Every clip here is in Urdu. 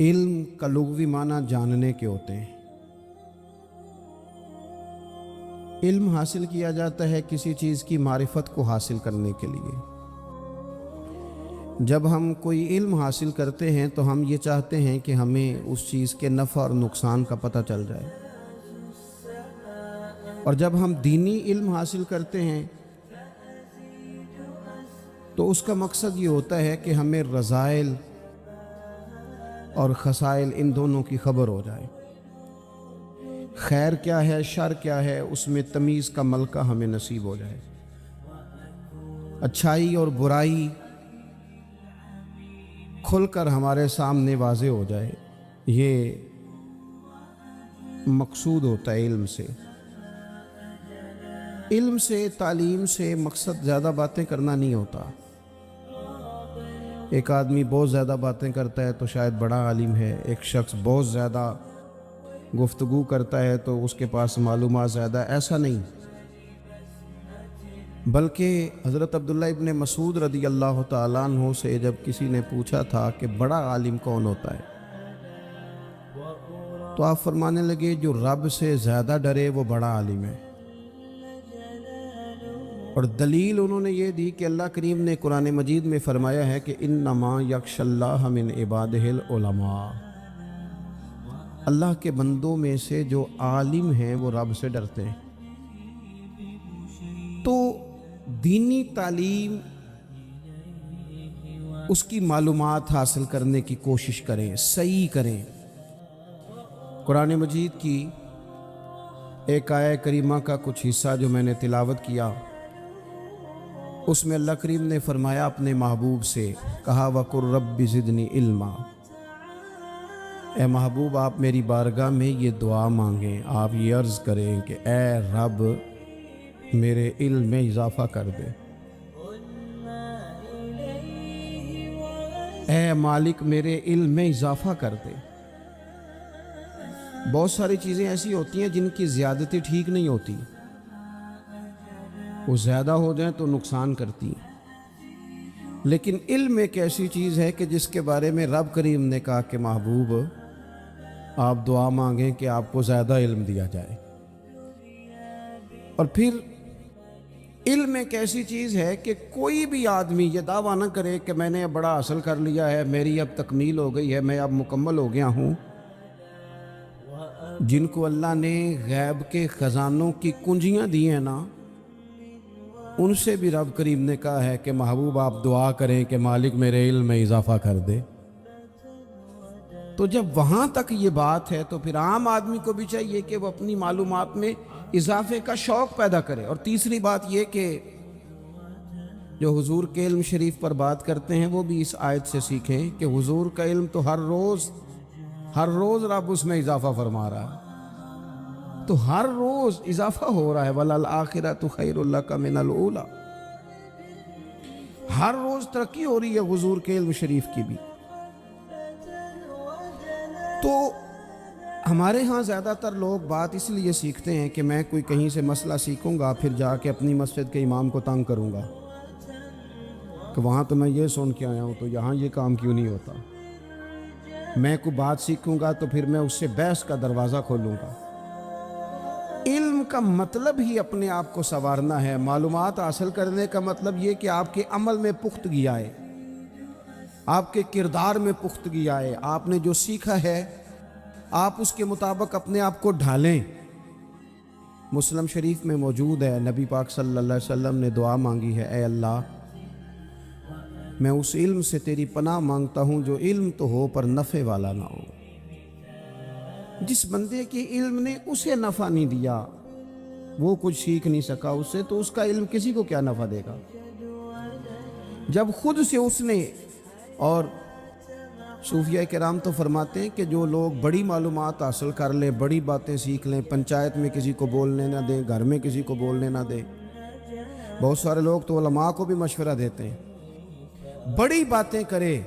علم کا لغوی معنی جاننے کے ہوتے ہیں۔ علم حاصل کیا جاتا ہے کسی چیز کی معرفت کو حاصل کرنے کے لیے۔ جب ہم کوئی علم حاصل کرتے ہیں تو ہم یہ چاہتے ہیں کہ ہمیں اس چیز کے نفع اور نقصان کا پتہ چل جائے، اور جب ہم دینی علم حاصل کرتے ہیں تو اس کا مقصد یہ ہوتا ہے کہ ہمیں رذائل اور خسائل ان دونوں کی خبر ہو جائے، خیر کیا ہے شر کیا ہے اس میں تمیز کا ملکہ ہمیں نصیب ہو جائے، اچھائی اور برائی کھل کر ہمارے سامنے واضح ہو جائے۔ یہ مقصود ہوتا ہے علم سے۔ علم سے، تعلیم سے مقصد زیادہ باتیں کرنا نہیں ہوتا۔ ایک آدمی بہت زیادہ باتیں کرتا ہے تو شاید بڑا عالم ہے، ایک شخص بہت زیادہ گفتگو کرتا ہے تو اس کے پاس معلومات زیادہ، ایسا نہیں، بلکہ حضرت عبداللہ ابن مسعود رضی اللہ تعالیٰ عنہ سے جب کسی نے پوچھا تھا کہ بڑا عالم کون ہوتا ہے، تو آپ فرمانے لگے جو رب سے زیادہ ڈرے وہ بڑا عالم ہے۔ اور دلیل انہوں نے یہ دی کہ اللہ کریم نے قرآن مجید میں فرمایا ہے کہ انما یخشی اللہ من عبادہ العلماء، اللہ کے بندوں میں سے جو عالم ہیں وہ رب سے ڈرتے ہیں۔ تو دینی تعلیم، اس کی معلومات حاصل کرنے کی کوشش کریں، صحیح کریں۔ قرآن مجید کی ایک آیہ کریمہ کا کچھ حصہ جو میں نے تلاوت کیا، اس میں اللہ کریم نے فرمایا اپنے محبوب سے، کہا وَقُلْ رَبِّ زِدْنِی عِلْمًا، اے محبوب آپ میری بارگاہ میں یہ دعا مانگیں، آپ یہ عرض کریں کہ اے رب میرے علم میں اضافہ کر دے، اے مالک میرے علم میں اضافہ کر دے۔ بہت ساری چیزیں ایسی ہوتی ہیں جن کی زیادتی ٹھیک نہیں ہوتی، وہ زیادہ ہو جائیں تو نقصان کرتی ہیں، لیکن علم ایک ایسی چیز ہے کہ جس کے بارے میں رب کریم نے کہا کہ محبوب آپ دعا مانگیں کہ آپ کو زیادہ علم دیا جائے۔ اور پھر علم ایک ایسی چیز ہے کہ کوئی بھی آدمی یہ دعویٰ نہ کرے کہ میں نے اب بڑا حاصل کر لیا ہے، میری اب تکمیل ہو گئی ہے، میں اب مکمل ہو گیا ہوں۔ جن کو اللہ نے غیب کے خزانوں کی کنجیاں دی ہیں نا، ان سے بھی رب کریم نے کہا ہے کہ محبوب آپ دعا کریں کہ مالک میرے علم میں اضافہ کر دے۔ تو جب وہاں تک یہ بات ہے تو پھر عام آدمی کو بھی چاہیے کہ وہ اپنی معلومات میں اضافے کا شوق پیدا کرے۔ اور تیسری بات یہ کہ جو حضور کے علم شریف پر بات کرتے ہیں وہ بھی اس آیت سے سیکھیں کہ حضور کا علم تو ہر روز رب اس میں اضافہ فرما رہا ہے، تو ہر روز اضافہ ہو رہا ہے۔ وَلَلْآخِرَةُ خَيْرٌ لَكَ مِنَ الْأُولَىٰ، ہر روز ترقی ہو رہی ہے حضور کے علم شریف کی بھی۔ تو ہمارے ہاں زیادہ تر لوگ بات اس لیے سیکھتے ہیں کہ میں کوئی کہیں سے مسئلہ سیکھوں گا پھر جا کے اپنی مسجد کے امام کو تنگ کروں گا کہ وہاں تو میں یہ سن کے آیا ہوں تو یہاں یہ کام کیوں نہیں ہوتا۔ میں کوئی بات سیکھوں گا تو پھر میں اس سے بحث کا دروازہ کھولوں گا۔ علم کا مطلب ہی اپنے آپ کو سنوارنا ہے، معلومات حاصل کرنے کا مطلب یہ کہ آپ کے عمل میں پختگی آئے، آپ کے کردار میں پختگی آئے، آپ نے جو سیکھا ہے آپ اس کے مطابق اپنے آپ کو ڈھالیں۔ مسلم شریف میں موجود ہے، نبی پاک صلی اللہ علیہ وسلم نے دعا مانگی ہے، اے اللہ میں اس علم سے تیری پناہ مانگتا ہوں جو علم تو ہو پر نفع والا نہ ہو۔ جس بندے کے علم نے اسے نفع نہیں دیا، وہ کچھ سیکھ نہیں سکا اس سے، تو اس کا علم کسی کو کیا نفع دے گا؟ جب خود سے اس نے، اور صوفیہ کرام تو فرماتے ہیں کہ جو لوگ بڑی معلومات حاصل کر لیں، بڑی باتیں سیکھ لیں، پنچایت میں کسی کو بولنے نہ دیں، گھر میں کسی کو بولنے نہ دیں، بہت سارے لوگ تو علماء کو بھی مشورہ دیتے ہیں، بڑی باتیں کرے،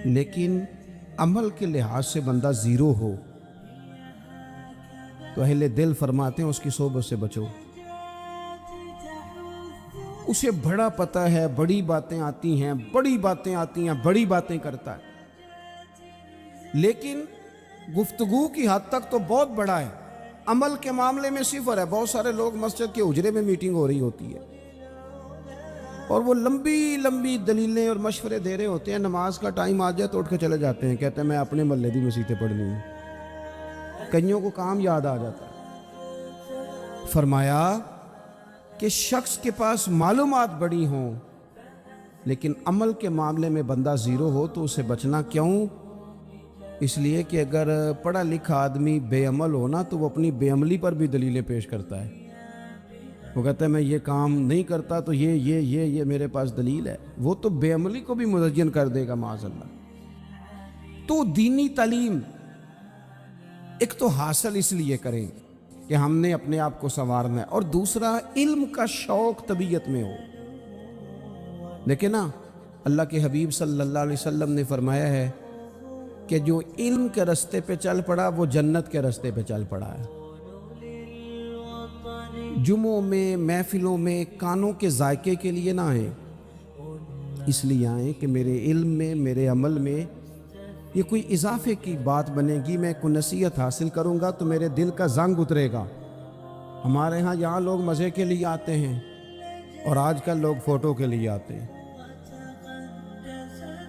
لیکن عمل کے لحاظ سے بندہ زیرو ہو تو اہل دل فرماتے ہیں اس کی صحبت سے بچو۔ اسے بڑا پتہ ہے، بڑی باتیں آتی ہیں، بڑی باتیں کرتا ہے، لیکن گفتگو کی حد تک تو بہت بڑا ہے، عمل کے معاملے میں صفر ہے۔ بہت سارے لوگ مسجد کے اجرے میں میٹنگ ہو رہی ہوتی ہے اور وہ لمبی لمبی دلیلیں اور مشورے دے رہے ہوتے ہیں، نماز کا ٹائم آ جائے تو اٹھ کے چلے جاتے ہیں، کہتے ہیں میں اپنے محلے دی مسیتیں پڑھنی ہیں۔ کئیوں کو کام یاد آ جاتا ہے۔ فرمایا کہ شخص کے پاس معلومات بڑی ہوں لیکن عمل کے معاملے میں بندہ زیرو ہو تو اسے بچنا کیوں؟ اس لیے کہ اگر پڑھا لکھا آدمی بے عمل ہونا تو وہ اپنی بے عملی پر بھی دلیلیں پیش کرتا ہے۔ وہ کہتا ہے میں یہ کام نہیں کرتا تو یہ میرے پاس دلیل ہے۔ وہ تو بے عملی کو بھی مزین کر دے گا معاذ اللہ۔ تو دینی تعلیم ایک تو حاصل اس لیے کریں کہ ہم نے اپنے آپ کو سنوارنا ہے، اور دوسرا علم کا شوق طبیعت میں ہو۔ لیکن نا اللہ کے حبیب صلی اللہ علیہ وسلم نے فرمایا ہے کہ جو علم کے رستے پہ چل پڑا وہ جنت کے رستے پہ چل پڑا ہے۔ جمعوں میں محفلوں میں کانوں کے ذائقے کے لیے نہ آئیں، اس لیے آئیں کہ میرے علم میں، میرے عمل میں یہ کوئی اضافے کی بات بنے گی، میں کوئی نصیحت حاصل کروں گا تو میرے دل کا زنگ اترے گا۔ ہمارے ہاں یہاں لوگ مزے کے لیے آتے ہیں اور آج کل لوگ فوٹو کے لیے آتے ہیں۔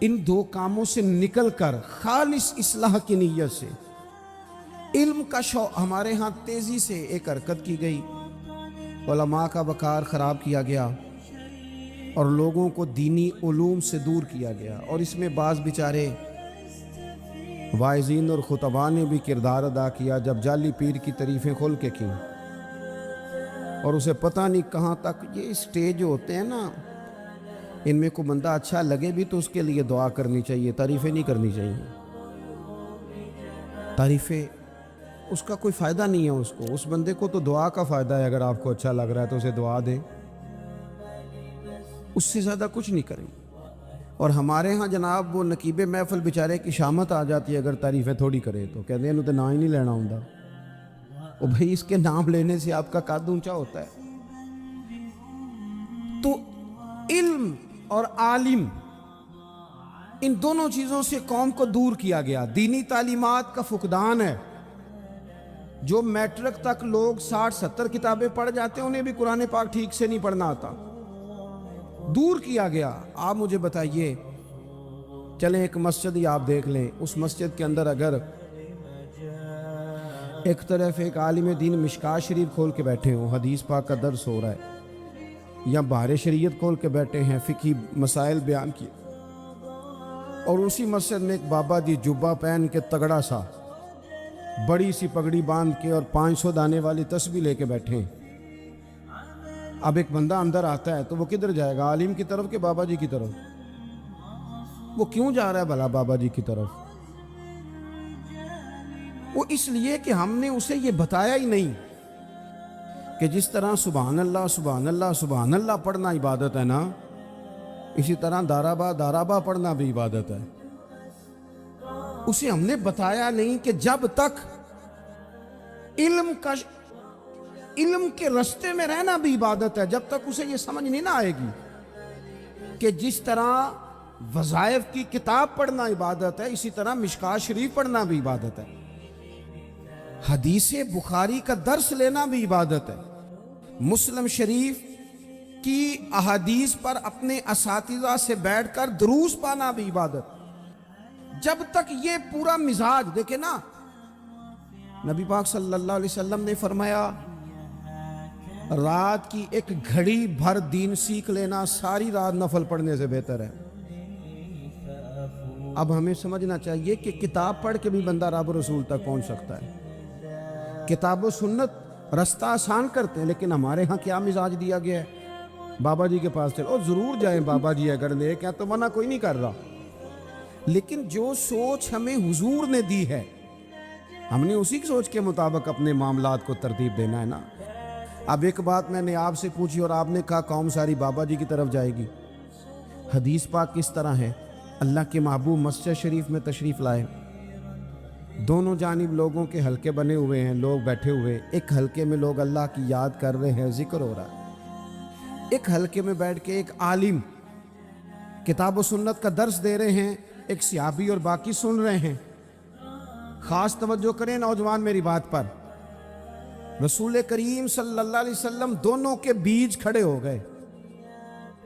ان دو کاموں سے نکل کر خالص اصلاح کی نیت سے علم کا شوق، ہمارے ہاں تیزی سے ایک حرکت کی گئی، علماء کا وقار خراب کیا گیا اور لوگوں کو دینی علوم سے دور کیا گیا، اور اس میں بعض بیچارے واعظین اور خطباء نے بھی کردار ادا کیا جب جعلی پیر کی تعریفیں کھول کے کی، اور اسے پتہ نہیں کہاں تک یہ سٹیج ہوتے ہیں نا، ان میں کوئی بندہ اچھا لگے بھی تو اس کے لیے دعا کرنی چاہیے، تعریفیں نہیں کرنی چاہیے۔ تعریفیں اس کا کوئی فائدہ نہیں ہے، اس بندے کو تو دعا کا فائدہ ہے، اگر آپ کو اچھا لگ رہا ہے تو اسے دعا دیں، اس سے زیادہ کچھ نہیں کریں۔ اور ہمارے ہاں جناب وہ نقیب محفل بیچارے کی شامت آ جاتی ہے اگر تعریفیں تھوڑی کرے تو کہتے ہیں انہوں تو نام ہی نہیں لینا ہوں۔ اور بھائی اس کے نام لینے سے آپ کا قد اونچا ہوتا ہے۔ تو علم اور عالم، ان دونوں چیزوں سے قوم کو دور کیا گیا۔ دینی تعلیمات کا فقدان ہے۔ جو میٹرک تک لوگ 60-70 کتابیں پڑھ جاتے ہیں انہیں بھی قرآن پاک ٹھیک سے نہیں پڑھنا آتا، دور کیا گیا۔ آپ مجھے بتائیے، چلیں ایک مسجد ہی آپ دیکھ لیں، اس مسجد کے اندر اگر ایک طرف ایک عالم دین مشکات شریف کھول کے بیٹھے ہوں، حدیث پاک کا درس ہو رہا ہے، یا بحر شریعت کھول کے بیٹھے ہیں، فقہی مسائل بیان کیے، اور اسی مسجد میں ایک بابا جی جبہ پہن کے تگڑا سا بڑی سی پگڑی باندھ کے اور 500 دانے والی تسبیح لے کے بیٹھے ہیں۔ اب ایک بندہ اندر آتا ہے تو وہ کدھر جائے گا، عالم کی طرف کہ بابا جی کی طرف؟ وہ کیوں جا رہا ہے بھلا بابا جی کی طرف؟ وہ اس لیے کہ ہم نے اسے یہ بتایا ہی نہیں کہ جس طرح سبحان اللہ سبحان اللہ سبحان اللہ پڑھنا عبادت ہے نا، اسی طرح دارابا پڑھنا بھی عبادت ہے۔ اسے ہم نے بتایا نہیں کہ جب تک علم کے رستے میں رہنا بھی عبادت ہے، جب تک اسے یہ سمجھ نہیں نہ آئے گی کہ جس طرح وظائف کی کتاب پڑھنا عبادت ہے اسی طرح مشکات شریف پڑھنا بھی عبادت ہے، حدیث بخاری کا درس لینا بھی عبادت ہے، مسلم شریف کی احادیث پر اپنے اساتذہ سے بیٹھ کر دروس پانا بھی عبادت۔ جب تک یہ پورا مزاج دیکھیں نا، نبی پاک صلی اللہ علیہ وسلم نے فرمایا رات کی ایک گھڑی بھر دین سیکھ لینا ساری رات نفل پڑھنے سے بہتر ہے۔ اب ہمیں سمجھنا چاہیے کہ کتاب پڑھ کے بھی بندہ رب رسول تک پہنچ سکتا ہے۔ کتاب و سنت رستہ آسان کرتے ہیں، لیکن ہمارے ہاں کیا مزاج دیا گیا ہے، بابا جی کے پاس چلو، ضرور جائیں بابا جی اگر نیک ہیں تو منع کوئی نہیں کر رہا، لیکن جو سوچ ہمیں حضور نے دی ہے ہم نے اسی سوچ کے مطابق اپنے معاملات کو ترتیب دینا ہے نا۔ اب ایک بات میں نے آپ سے پوچھی اور آپ نے کہا قوم ساری بابا جی کی طرف جائے گی۔ حدیث پاک کس طرح ہے؟ اللہ کے محبوب مسجد شریف میں تشریف لائے، دونوں جانب لوگوں کے حلقے بنے ہوئے ہیں، لوگ بیٹھے ہوئے، ایک حلقے میں لوگ اللہ کی یاد کر رہے ہیں، ذکر ہو رہا ہے، ایک حلقے میں بیٹھ کے ایک عالم کتاب و سنت کا درس دے رہے ہیں، ایک صحابی اور باقی سن رہے ہیں۔ خاص توجہ کریں نوجوان میری بات پر. رسول کریم صلی اللہ علیہ وسلم دونوں کے بیچ کھڑے ہو گئے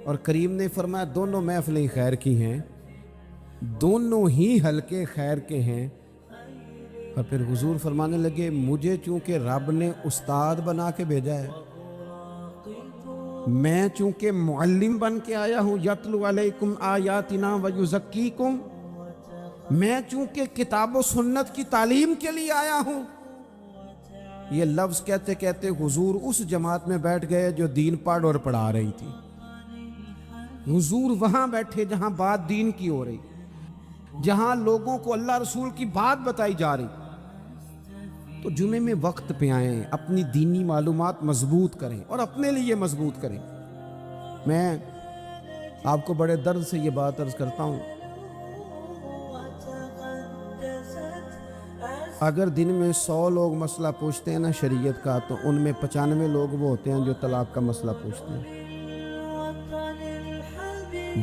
اور کریم نے فرمایا دونوں محفلیں خیر کی ہیں, دونوں ہی حلقے خیر کے ہیں. اور پھر حضور فرمانے لگے مجھے چونکہ رب نے استاد بنا کے بھیجا ہے, میں چونکہ معلم بن کے آیا ہوں, یتلو علیکم آیاتنا ویزکیکم, میں چونکہ کتاب و سنت کی تعلیم کے لیے آیا ہوں. یہ لفظ کہتے کہتے حضور اس جماعت میں بیٹھ گئے جو دین پڑھ اور پڑھا رہی تھی. حضور وہاں بیٹھے جہاں بات دین کی ہو رہی, جہاں لوگوں کو اللہ رسول کی بات بتائی جا رہی. تو جمعے میں وقت پہ آئیں, اپنی دینی معلومات مضبوط کریں اور اپنے لیے مضبوط کریں. میں آپ کو بڑے درد سے یہ بات عرض کرتا ہوں, اگر دن میں 100 لوگ مسئلہ پوچھتے ہیں نا شریعت کا, تو ان میں 95 لوگ وہ ہوتے ہیں جو طلاق کا مسئلہ پوچھتے ہیں.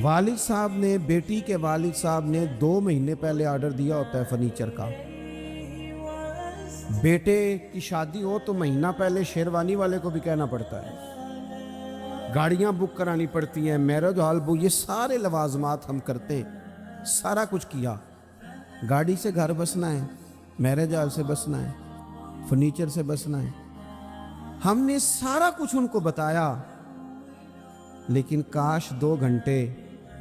والد صاحب نے, بیٹی کے والد صاحب نے 2 مہینے پہلے آرڈر دیا ہوتا ہے فرنیچر کا. بیٹے کی شادی ہو تو مہینہ پہلے شیروانی والے کو بھی کہنا پڑتا ہے, گاڑیاں بک کرانی پڑتی ہیں, میرج ہال بک, یہ سارے لوازمات ہم کرتے ہیں. سارا کچھ کیا, گاڑی سے گھر بسنا ہے, میرج ہال سے بسنا ہے, فرنیچر سے بسنا ہے. ہم نے سارا کچھ ان کو بتایا, لیکن کاش 2 گھنٹے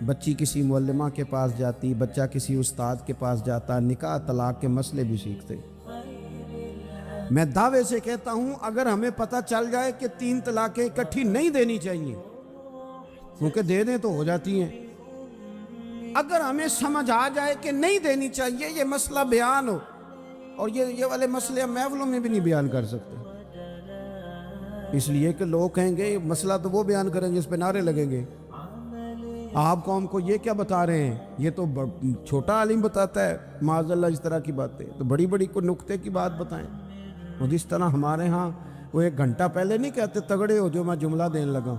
بچی کسی معلمہ کے پاس جاتی, بچہ کسی استاد کے پاس جاتا, نکاح طلاق کے مسئلے بھی سیکھتے. میں دعوے سے کہتا ہوں اگر ہمیں پتہ چل جائے کہ 3 طلاقیں اکٹھی نہیں دینی چاہیے, کیونکہ دے دیں تو ہو جاتی ہیں, اگر ہمیں سمجھ آ جائے کہ نہیں دینی چاہیے, یہ مسئلہ بیان ہو, اور یہ والے مسئلے ہم محفلوں میں بھی نہیں بیان کر سکتے, اس لیے کہ لوگ کہیں گے مسئلہ تو وہ بیان کریں جس پہ نعرے لگیں گے. آپ قوم کو یہ کیا بتا رہے ہیں, یہ تو چھوٹا عالم بتاتا ہے معاذ اللہ اس طرح کی باتیں, تو بڑی بڑی کو نقطے کی بات بتائیں. اور جس طرح ہمارے ہاں وہ 1 گھنٹہ پہلے نہیں کہتے تگڑے ہو جو میں جملہ دینے لگا,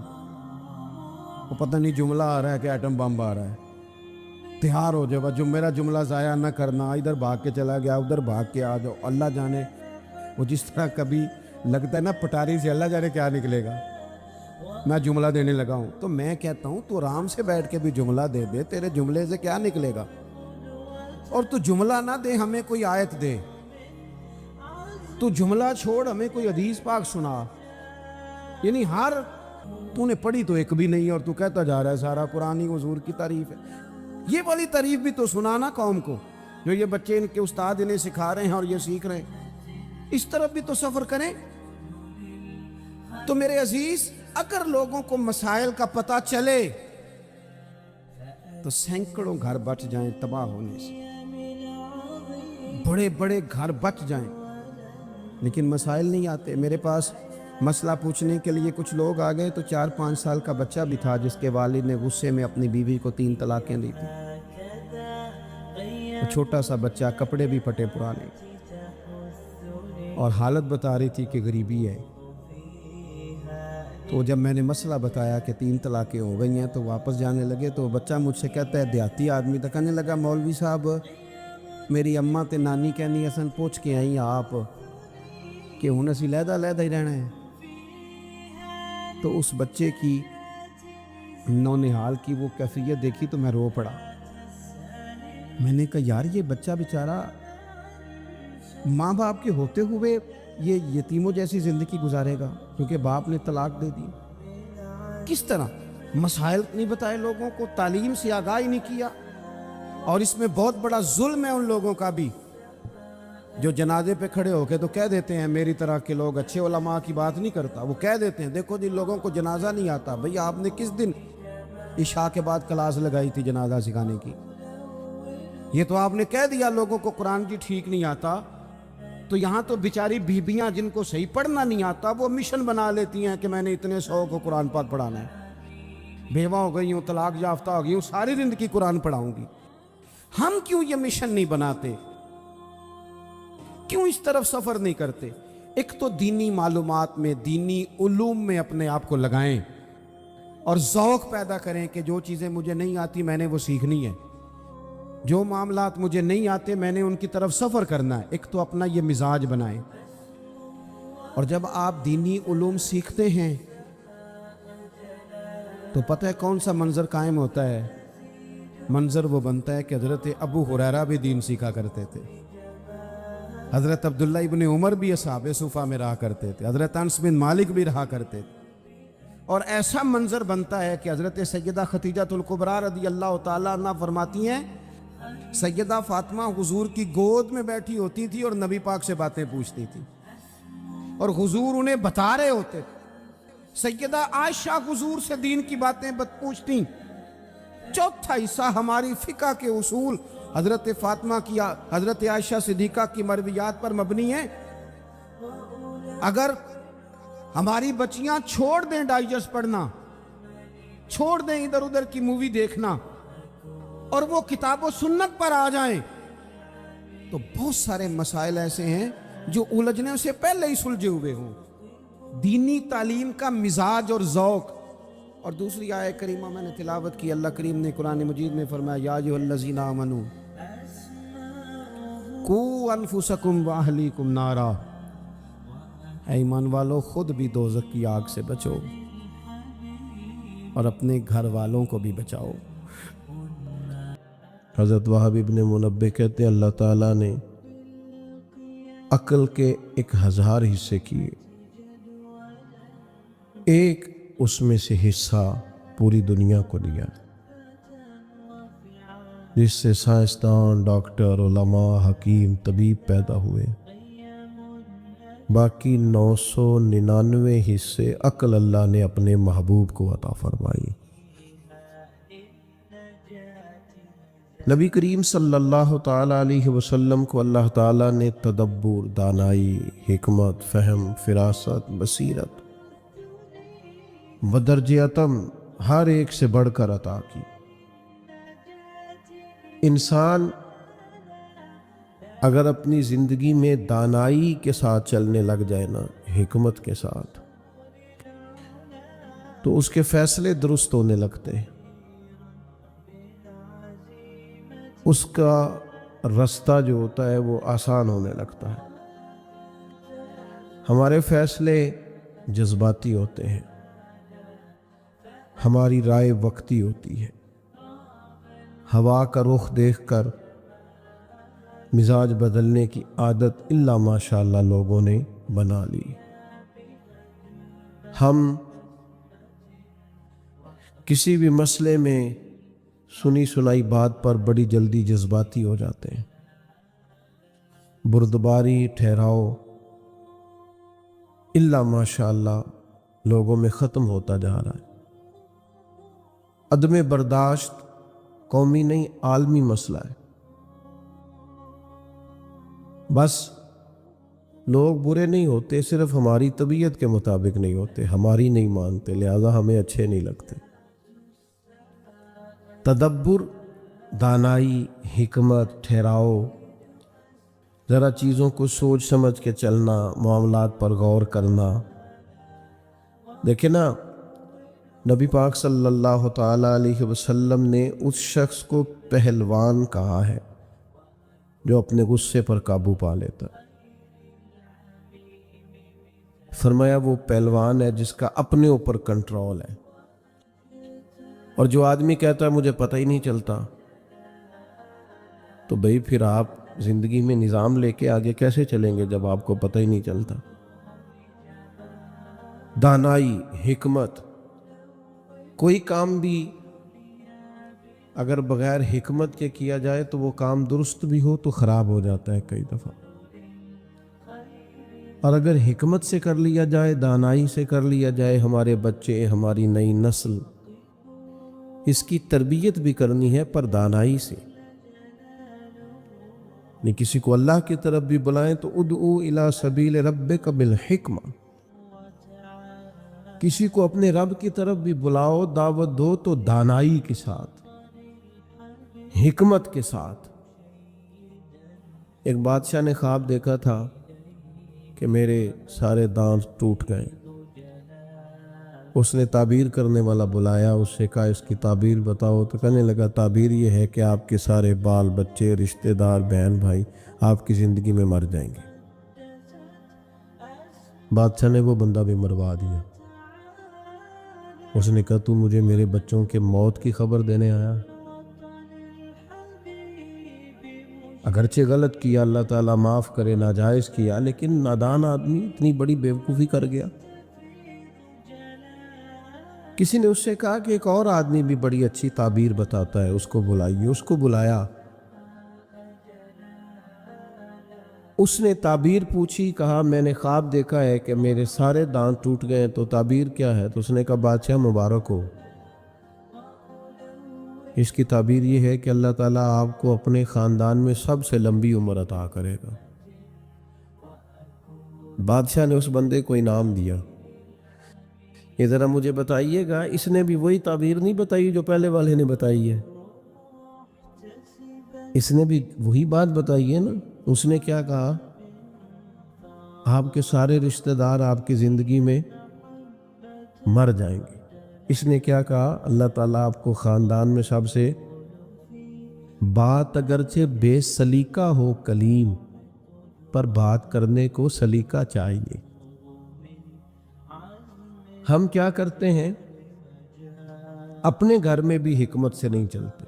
وہ پتہ نہیں جملہ آ رہا ہے کہ ایٹم بم آ رہا ہے, تیار ہو جائے جو میرا جملہ ضائع نہ کرنا, ادھر بھاگ کے چلا گیا ادھر بھاگ کے آ جاؤ, اللہ جانے. وہ جس طرح کبھی لگتا ہے نا پٹاری سے, اللہ جانے کیا نکلے گا, میں جملہ دینے لگا ہوں. تو میں کہتا ہوں تو آرام سے بیٹھ کے بھی جملہ دے دے, تیرے جملے سے کیا نکلے گا. اور تو جملہ نہ دے, ہمیں کوئی آیت دے, تو جملہ چھوڑ ہمیں کوئی حدیث پاک سنا. یعنی تو نے پڑھی تو ایک بھی نہیں اور تو کہتا جا رہا ہے سارا قرآن ہی حضور کی تعریف ہے. یہ والی تعریف بھی تو سنانا قوم کو, جو یہ بچے ان کے استاد انہیں سکھا رہے ہیں اور یہ سیکھ رہے ہیں, اس طرف بھی تو سفر کریں. تو میرے عزیز, اگر لوگوں کو مسائل کا پتہ چلے تو سینکڑوں گھر بچ جائیں تباہ ہونے سے, بڑے بڑے گھر بچ جائیں. لیکن مسائل نہیں آتے. میرے پاس مسئلہ پوچھنے کے لیے کچھ لوگ آ گئے, تو 4-5 سال کا بچہ بھی تھا جس کے والد نے غصے میں اپنی بیوی کو 3 طلاقیں دی تھی. چھوٹا سا بچہ, کپڑے بھی پھٹے پرانے, اور حالت بتا رہی تھی کہ غریبی ہے. تو جب میں نے مسئلہ بتایا کہ 3 طلاقیں ہو گئی ہیں تو واپس جانے لگے, تو بچہ مجھ سے کہتا ہے, دیہاتی آدمی تھا, کہنے لگا مولوی صاحب میری اماں تے نانی کہنی اسن پوچھ کے آئی آپ کہ ہن اسی علیحدہ علیحدہ ہی رہنا ہے. تو اس بچے کی نونہال کی وہ کیفیت دیکھی تو میں رو پڑا. میں نے کہا یار یہ بچہ بیچارہ ماں باپ کے ہوتے ہوئے یہ یتیموں جیسی زندگی گزارے گا کیونکہ باپ نے طلاق دے دی. کس طرح مسائل نہیں بتائے لوگوں کو, تعلیم سے آگاہی نہیں کیا. اور اس میں بہت بڑا ظلم ہے ان لوگوں کا بھی جو جنازے پہ کھڑے ہو کے تو کہہ دیتے ہیں, میری طرح کے لوگ اچھے علماء کی بات نہیں کرتا, وہ کہہ دیتے ہیں دیکھو جن لوگوں کو جنازہ نہیں آتا. بھئی آپ نے کس دن عشاء کے بعد کلاس لگائی تھی جنازہ سکھانے کی؟ یہ تو آپ نے کہہ دیا لوگوں کو قرآن کی ٹھیک نہیں آتا. تو یہاں تو بیچاری بیبیاں جن کو صحیح پڑھنا نہیں آتا وہ مشن بنا لیتی ہیں کہ میں نے اتنے 100 کو قرآن پاک پڑھانا ہے, بیوہ ہو گئی ہوں, طلاق یافتہ ہو گئی ہوں, ساری زندگی قرآن پڑھاؤں گی. ہم کیوں یہ مشن نہیں بناتے, کیوں اس طرف سفر نہیں کرتے؟ ایک تو دینی معلومات میں, دینی علوم میں اپنے آپ کو لگائیں اور ذوق پیدا کریں کہ جو چیزیں مجھے نہیں آتی میں نے وہ سیکھنی ہے. جو معاملات مجھے نہیں آتے میں نے ان کی طرف سفر کرنا ہے. ایک تو اپنا یہ مزاج بنائیں. اور جب آپ دینی علوم سیکھتے ہیں تو پتہ ہے کون سا منظر قائم ہوتا ہے؟ منظر وہ بنتا ہے کہ حضرت ابو ہریرہ بھی دین سیکھا کرتے تھے, حضرت عبداللہ ابن عمر بھی اصحاب صفہ میں رہا کرتے تھے, حضرت انس بن مالک بھی رہا کرتے تھے. اور ایسا منظر بنتا ہے کہ حضرت سیدہ خدیجہ الکبریٰ رضی اللہ تعالیٰ عنہ فرماتی ہیں سیدہ فاطمہ حضور کی گود میں بیٹھی ہوتی تھی اور نبی پاک سے باتیں پوچھتی تھی اور حضور انہیں بتا رہے ہوتے تھے. سیدہ عائشہ حضور سے دین کی باتیں پوچھتی. چوتھا حصہ ہماری فقہ کے اصول حضرت فاطمہ کی, حضرت عائشہ صدیقہ کی مرویات پر مبنی ہیں. اگر ہماری بچیاں چھوڑ دیں ڈائجسٹ پڑھنا, چھوڑ دیں ادھر ادھر کی مووی دیکھنا اور وہ کتاب و سنت پر آ جائیں تو بہت سارے مسائل ایسے ہیں جو الجھنے سے پہلے ہی سلجھے ہوئے ہوں. دینی تعلیم کا مزاج اور ذوق. اور دوسری آیت کریمہ میں نے تلاوت کی, اللہ کریم نے قرآن مجید میں فرمایا یا ایھا الذین آمنوا قوا انفسکم واہلیکم نارا, اے ایمان والو خود بھی دوزخ کی آگ سے بچو اور اپنے گھر والوں کو بھی بچاؤ. حضرت وہاب ابن منبہ کہتے ہیں اللہ تعالیٰ نے عقل کے 1000 حصے کیے, ایک اس میں سے حصہ پوری دنیا کو دیا جس سے سائنسدان, ڈاکٹر, علماء, حکیم, طبیب پیدا ہوئے. باقی 999 حصے عقل اللہ نے اپنے محبوب کو عطا فرمائی. نبی کریم صلی اللہ تعالیٰ علیہ وسلم کو اللہ تعالیٰ نے تدبر, دانائی, حکمت, فہم, فراست, بصیرت بدرجہ اتم ہر ایک سے بڑھ کر عطا کی. انسان اگر اپنی زندگی میں دانائی کے ساتھ چلنے لگ جائے نا, حکمت کے ساتھ, تو اس کے فیصلے درست ہونے لگتے ہیں, اس کا رستہ جو ہوتا ہے وہ آسان ہونے لگتا ہے. ہمارے فیصلے جذباتی ہوتے ہیں, ہماری رائے وقتی ہوتی ہے, ہوا کا رخ دیکھ کر مزاج بدلنے کی عادت الا ماشاء اللہ لوگوں نے بنا لی. ہم کسی بھی مسئلے میں سنی سنائی بات پر بڑی جلدی جذباتی ہو جاتے ہیں. بردباری, ٹھہراؤ الا ماشاء اللہ لوگوں میں ختم ہوتا جا رہا ہے. عدم برداشت قومی نہیں عالمی مسئلہ ہے. بس لوگ برے نہیں ہوتے, صرف ہماری طبیعت کے مطابق نہیں ہوتے, ہماری نہیں مانتے, لہذا ہمیں اچھے نہیں لگتے. تدبر, دانائی, حکمت, ٹھہراؤ, ذرا چیزوں کو سوچ سمجھ کے چلنا, معاملات پر غور کرنا. دیکھیں نا, نبی پاک صلی اللہ تعالیٰ علیہ وسلم نے اس شخص کو پہلوان کہا ہے جو اپنے غصے پر قابو پا لیتا ہے. فرمایا وہ پہلوان ہے جس کا اپنے اوپر کنٹرول ہے. اور جو آدمی کہتا ہے مجھے پتہ ہی نہیں چلتا, تو بھئی پھر آپ زندگی میں نظام لے کے آگے کیسے چلیں گے جب آپ کو پتہ ہی نہیں چلتا. دانائی, حکمت, کوئی کام بھی اگر بغیر حکمت کے کیا جائے تو وہ کام درست بھی ہو تو خراب ہو جاتا ہے کئی دفعہ, اور اگر حکمت سے کر لیا جائے, دانائی سے کر لیا جائے, ہمارے بچے, ہماری نئی نسل, اس کی تربیت بھی کرنی ہے پر دانائی سے. نہیں کسی کو اللہ کی طرف بھی بلائیں تو ادعو الی سبیل ربک بالحکمہ, کسی کو اپنے رب کی طرف بھی بلاؤ, دعوت دو تو دانائی کے ساتھ, حکمت کے ساتھ. ایک بادشاہ نے خواب دیکھا تھا کہ میرے سارے دانت ٹوٹ گئے, اس نے تعبیر کرنے والا بلایا، اس سے کہا اس کی تعبیر بتاؤ، تو کہنے لگا تعبیر یہ ہے کہ آپ کے سارے بال بچے، رشتہ دار، بہن بھائی آپ کی زندگی میں مر جائیں گے۔ بادشاہ نے وہ بندہ بھی مروا دیا۔ اس نے کہا تو مجھے میرے بچوں کے موت کی خبر دینے آیا؟ اگرچہ غلط کیا، اللہ تعالیٰ معاف کرے، ناجائز کیا، لیکن نادان آدمی اتنی بڑی بیوقوفی کر گیا۔ کسی نے اس سے کہا کہ ایک اور آدمی بھی بڑی اچھی تعبیر بتاتا ہے، اس کو بلائیے۔ اس کو بلایا، اس نے تعبیر پوچھی، کہا میں نے خواب دیکھا ہے کہ میرے سارے دانت ٹوٹ گئے، تو تعبیر کیا ہے؟ تو اس نے کہا بادشاہ مبارک ہو، اس کی تعبیر یہ ہے کہ اللہ تعالیٰ آپ کو اپنے خاندان میں سب سے لمبی عمر عطا کرے گا۔ بادشاہ نے اس بندے کو انعام دیا۔ یہ ذرا مجھے بتائیے گا، اس نے بھی وہی تعبیر نہیں بتائی جو پہلے والے نے بتائی ہے؟ اس نے بھی وہی بات بتائی ہے نا۔ اس نے کیا کہا؟ آپ کے سارے رشتہ دار آپ کی زندگی میں مر جائیں گے۔ اس نے کیا کہا؟ اللہ تعالیٰ آپ کو خاندان میں سب سے، بات اگرچہ بے سلیقہ ہو کلیم، پر بات کرنے کو سلیقہ چاہیے۔ ہم کیا کرتے ہیں؟ اپنے گھر میں بھی حکمت سے نہیں چلتے،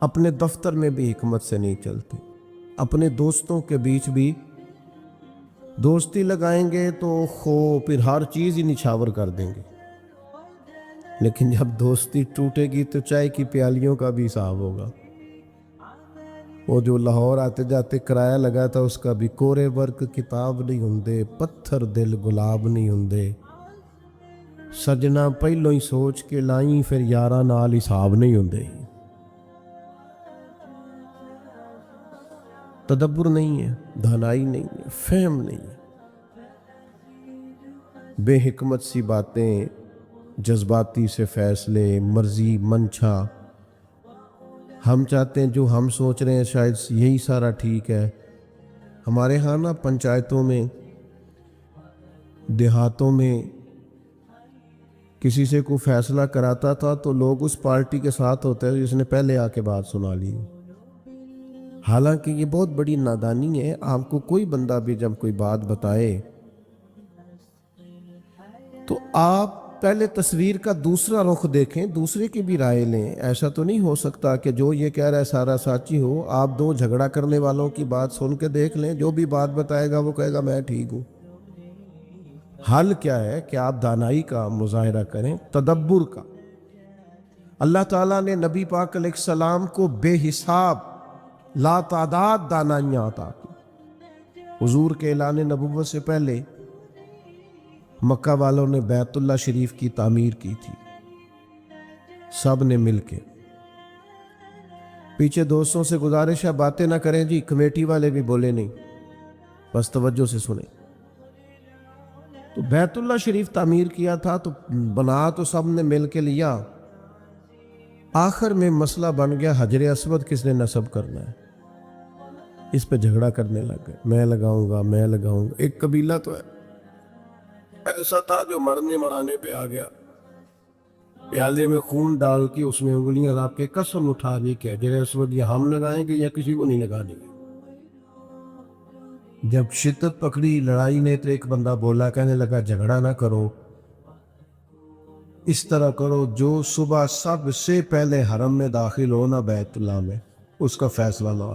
اپنے دفتر میں بھی حکمت سے نہیں چلتے، اپنے دوستوں کے بیچ بھی دوستی لگائیں گے تو پھر ہر چیز ہی نچھاور کر دیں گے، لیکن جب دوستی ٹوٹے گی تو چائے کی پیالیوں کا بھی حساب ہوگا۔ وہ جو لاہور آتے جاتے کرایہ لگا تھا، اس کا بھی کورے ورک کتاب نہیں ہوندے، پتھر دل گلاب نہیں ہوندے، سجنا پہلوں ہی سوچ کے لائیں، پھر یاراں نال حساب نہیں ہوندے۔ تدبر نہیں ہے، دانائی نہیں ہے، فہم نہیں ہے، بے حکمت سی باتیں، جذباتی سے فیصلے، مرضی منشا۔ ہم چاہتے ہیں جو ہم سوچ رہے ہیں شاید یہی سارا ٹھیک ہے۔ ہمارے ہاں نا پنچایتوں میں، دیہاتوں میں کسی سے کوئی فیصلہ کراتا تھا تو لوگ اس پارٹی کے ساتھ ہوتے ہیں جس نے پہلے آ کے بات سنا لی۔ حالانکہ یہ بہت بڑی نادانی ہے۔ آپ کو کوئی بندہ بھی جب کوئی بات بتائے تو آپ پہلے تصویر کا دوسرا رخ دیکھیں، دوسرے کی بھی رائے لیں۔ ایسا تو نہیں ہو سکتا کہ جو یہ کہہ رہا ہے سارا سچی ہو۔ آپ دو جھگڑا کرنے والوں کی بات سن کے دیکھ لیں، جو بھی بات بتائے گا وہ کہے گا میں ٹھیک ہوں۔ حل کیا ہے کہ آپ دانائی کا مظاہرہ کریں، تدبر کا۔ اللہ تعالیٰ نے نبی پاک علیہ السلام کو بے حساب لا تعداد دانائیاں عطا کی۔ حضور کے اعلان نبوت سے پہلے مکہ والوں نے بیت اللہ شریف کی تعمیر کی تھی، سب نے مل کے۔ پیچھے دوستوں سے گزارش ہے باتیں نہ کریں جی، کمیٹی والے بھی بولے نہیں، بس توجہ سے سنیں۔ تو بیت اللہ شریف تعمیر کیا تھا تو بنا تو سب نے مل کے لیا، آخر میں مسئلہ بن گیا حجر اسود کس نے نصب کرنا ہے۔ اس پہ جھگڑا کرنے لگ گئے، میں لگاؤں گا، میں لگاؤں گا۔ ایک قبیلہ تو ایسا تھا جو مرنے مرانے پہ آ گیا، پیالے میں خون ڈال کے اس میں انگلیاں رکھ کے قسم اٹھا دی کہ حجر اسود یہ ہم لگائیں گے یا کسی کو نہیں لگانے گے۔ جب شدت پکڑی لڑائی نے تو ایک بندہ بولا، کہنے لگا جھگڑا نہ کرو، اس طرح کرو جو صبح سب سے پہلے حرم میں داخل ہو نا بیت اللہ میں، اس کا فیصلہ لو۔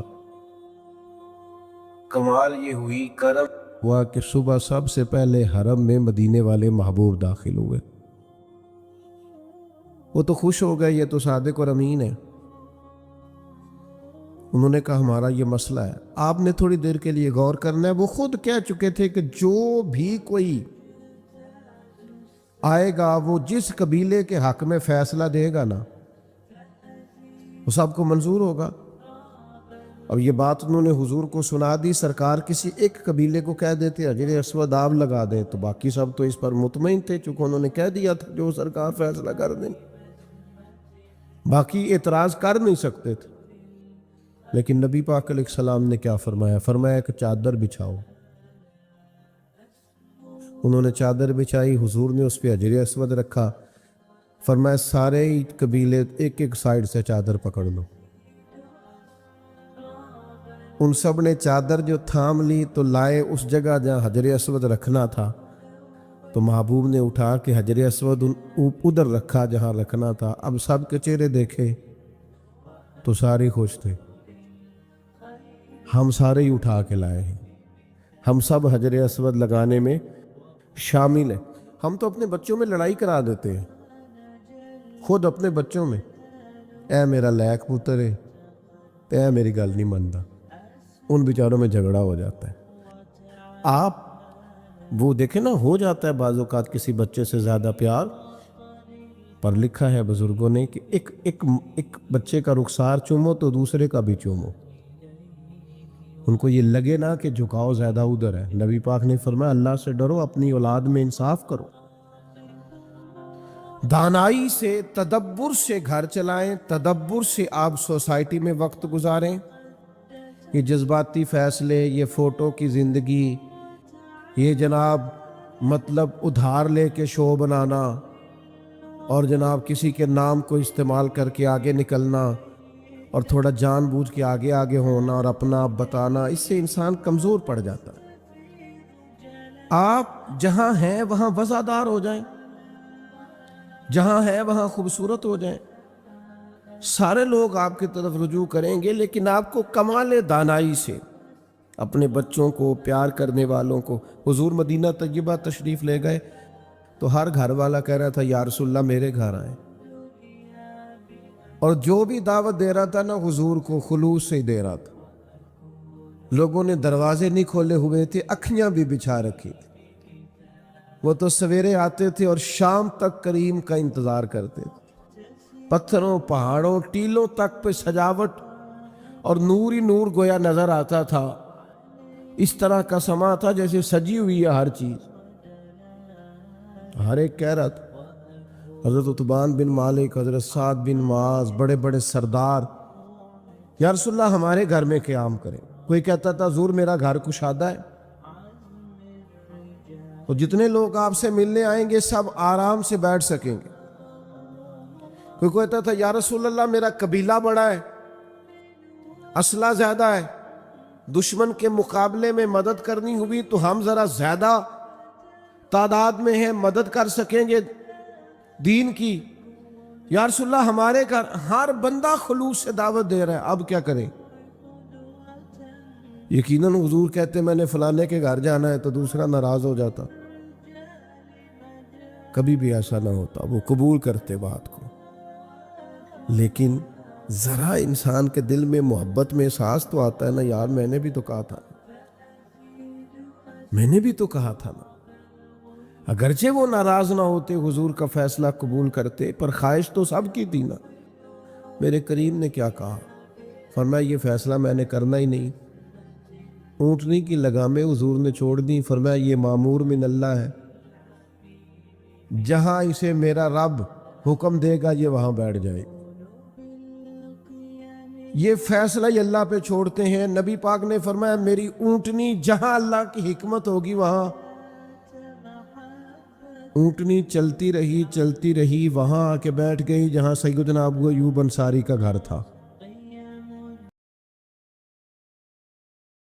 کمال یہ ہوئی، کرم ہوا کہ صبح سب سے پہلے حرم میں مدینے والے محبوب داخل ہوئے۔ وہ تو خوش ہو گئے، یہ تو صادق اور امین ہے۔ انہوں نے کہا ہمارا یہ مسئلہ ہے، آپ نے تھوڑی دیر کے لیے غور کرنا ہے۔ وہ خود کہہ چکے تھے کہ جو بھی کوئی آئے گا وہ جس قبیلے کے حق میں فیصلہ دے گا نا وہ سب کو منظور ہوگا۔ اب یہ بات انہوں نے حضور کو سنا دی۔ سرکار کسی ایک قبیلے کو کہہ دیتے حجر اسود آپ لگا دیں تو باقی سب تو اس پر مطمئن تھے، چونکہ انہوں نے کہہ دیا تھا جو سرکار فیصلہ کر دیں، باقی اعتراض کر نہیں سکتے تھے۔ لیکن نبی پاک علیہ السلام نے کیا فرمایا؟ فرمایا کہ چادر بچھاؤ۔ انہوں نے چادر بچھائی، حضور نے اس پہ حجر اسود رکھا، فرمایا سارے ہی قبیلے ایک ایک سائڈ سے چادر پکڑ لو۔ ان سب نے چادر جو تھام لی تو لائے اس جگہ جہاں حجر اسود رکھنا تھا، تو محبوب نے اٹھا کے حجر اسود ادھر رکھا جہاں رکھنا تھا۔ اب سب کے چہرے دیکھے تو سارے خوش تھے، ہم سارے ہی اٹھا کے لائے ہیں، ہم سب حجر اسود لگانے میں شامل ہیں۔ ہم تو اپنے بچوں میں لڑائی کرا دیتے ہیں، خود اپنے بچوں میں، اے میرا لیک پتر ہے، اے میری گل نہیں منتا، ان بیچاروں میں جھگڑا ہو جاتا ہے۔ آپ وہ دیکھیں نا، ہو جاتا ہے بعض اوقات کسی بچے سے زیادہ پیار، پر لکھا ہے بزرگوں نے کہ ایک بچے کا رخسار چومو تو دوسرے کا بھی چومو، ان کو یہ لگے نا کہ جھکاؤ زیادہ ادھر ہے۔ نبی پاک نے فرمایا اللہ سے ڈرو، اپنی اولاد میں انصاف کرو، دانائی سے، تدبر سے گھر چلائیں، تدبر سے آپ سوسائٹی میں وقت گزاریں۔ یہ جذباتی فیصلے، یہ فوٹو کی زندگی، یہ جناب مطلب ادھار لے کے شو بنانا اور جناب کسی کے نام کو استعمال کر کے آگے نکلنا اور تھوڑا جان بوجھ کے آگے آگے ہونا اور اپنا بتانا، اس سے انسان کمزور پڑ جاتا ہے۔ آپ جہاں ہیں وہاں وفادار ہو جائیں، جہاں ہے وہاں خوبصورت ہو جائیں، سارے لوگ آپ کی طرف رجوع کریں گے، لیکن آپ کو کمال دانائی سے اپنے بچوں کو، پیار کرنے والوں کو۔ حضور مدینہ طیبہ تشریف لے گئے تو ہر گھر والا کہہ رہا تھا یا رسول اللہ میرے گھر آئیں، اور جو بھی دعوت دے رہا تھا نا حضور کو خلوص سے ہی دے رہا تھا۔ لوگوں نے دروازے نہیں کھولے ہوئے تھے، اکھیاں بھی بچھا رکھی تھی، وہ تو سویرے آتے تھے اور شام تک کریم کا انتظار کرتے تھے۔ پتھروں، پہاڑوں، ٹیلوں تک پہ سجاوٹ اور نور ہی نور گویا نظر آتا تھا، اس طرح کا سما تھا جیسے سجی ہوئی ہے ہر چیز۔ ہر ایک کہہ رہا تھا، حضرت عتبان بن مالک، حضرت سعد بن معاذ، بڑے بڑے سردار، یا رسول اللہ ہمارے گھر میں قیام کریں۔ کوئی کہتا تھا حضور میرا گھر کشادہ ہے، تو جتنے لوگ آپ سے ملنے آئیں گے سب آرام سے بیٹھ سکیں گے۔ کوئی کہتا تھا یا رسول اللہ میرا قبیلہ بڑا ہے، اسلحہ زیادہ ہے، دشمن کے مقابلے میں مدد کرنی ہوئی تو ہم ذرا زیادہ تعداد میں ہیں، مدد کر سکیں گے دین کی۔ یا رسول اللہ ہمارے گھر، ہر بندہ خلوص سے دعوت دے رہا ہے، اب کیا کریں؟ یقیناً حضور کہتے میں نے فلانے کے گھر جانا ہے تو دوسرا ناراض ہو جاتا، کبھی بھی ایسا نہ ہوتا، وہ قبول کرتے بات کو۔ لیکن ذرا انسان کے دل میں محبت میں احساس تو آتا ہے نا، یار میں نے بھی تو کہا تھا، میں نے بھی تو کہا تھا نا۔ اگرچہ وہ ناراض نہ ہوتے، حضور کا فیصلہ قبول کرتے، پر خواہش تو سب کی تھی نا۔ میرے کریم نے کیا کہا؟ فرمایا یہ فیصلہ میں نے کرنا ہی نہیں۔ اونٹنی کی لگامیں حضور نے چھوڑ دی، فرمایا یہ مامور من اللہ ہے، جہاں اسے میرا رب حکم دے گا یہ وہاں بیٹھ جائے۔ یہ فیصلہ ہی اللہ پہ چھوڑتے ہیں۔ نبی پاک نے فرمایا میری اونٹنی جہاں اللہ کی حکمت ہوگی وہاں۔ اونٹنی چلتی رہی وہاں آ کے بیٹھ گئی جہاں سیدنا ابو ایوب انصاری کا گھر تھا۔